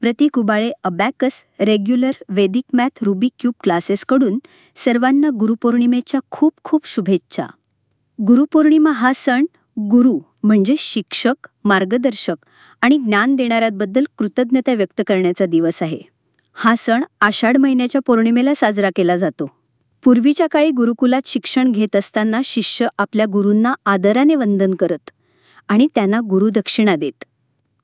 प्रतीक Ubale abacus regular वेदिक math Rubik cube क्लासेसकडून सर्वांना गुरुपौर्णिमेच्या खूप खूप शुभेच्छा. गुरुपौर्णिमा हा सण गुरु म्हणजे शिक्षक, मार्गदर्शक आणि ज्ञान देणाऱ्यांबद्दल कृतज्ञता व्यक्त करण्याचा दिवस आहे. हा सण आषाढ महिन्याच्या पौर्णिमेला साजरा केला जातो. पूर्वीच्या काळी गुरुकुलात शिक्षण घेत असताना शिष्य आपल्या गुरूंना आदराने वंदन करत आणि त्यांना गुरुदक्षिणा देत.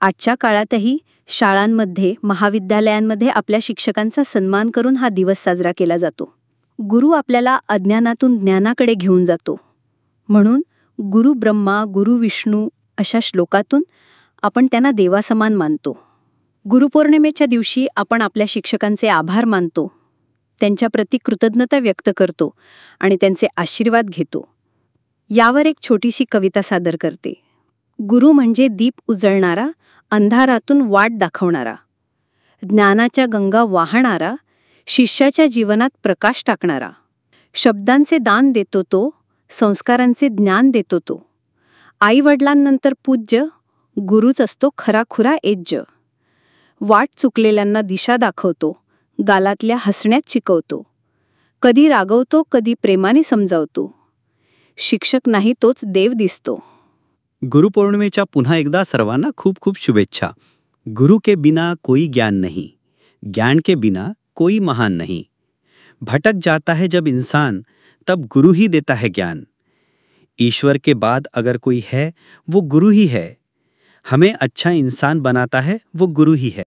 आजच्या काळातही शाळांमध्ये, महाविद्यालयांमध्ये आपल्या शिक्षकांचा सन्मान करून हा दिवस साजरा केला जातो. गुरु आपल्याला अज्ञानातून ज्ञानाकडे घेऊन जातो. म्हणून गुरु ब्रह्मा, गुरु विष्णू अशा श्लोकातून आपण त्यांना देवासमान मानतो. गुरुपौर्णिमेच्या दिवशी आपण आपल्या शिक्षकांचे आभार मानतो, त्यांच्याप्रती कृतज्ञता व्यक्त करतो आणि त्यांचे आशीर्वाद घेतो. यावर एक छोटीशी कविता सादर करते. गुरु म्हणजे दीप उजळणारा, अंधारातून वाट दाखवणारा, ज्ञानाच्या गंगा वाहणारा, शिष्याच्या जीवनात प्रकाश टाकणारा. शब्दांचे दान देतो तो, संस्कारांचे ज्ञान देतो तो. आई-वडिलांनंतर पूज्य, गुरुच असतो खराखुरा एज्य. वाट चुकलेल्यांना दिशा दाखवतो, गालातल्या हसण्यात शिकवतो. कधी रागवतो, कधी प्रेमाने समजावतो. शिक्षक नाही तोच देव दिसतो. गुरुपौर्णिमेच्या पुन्हा एकदा सर्वांना खूप खूप शुभेच्छा. गुरु के बिना कोई ज्ञान नहीं, ज्ञान के बिना कोई महान नहीं. भटक जाता है जब इंसान, तब गुरु ही देता है ज्ञान. ईश्वर के बाद अगर कोई है वो गुरु ही है. हमें अच्छा इंसान बनाता है वो गुरु ही है.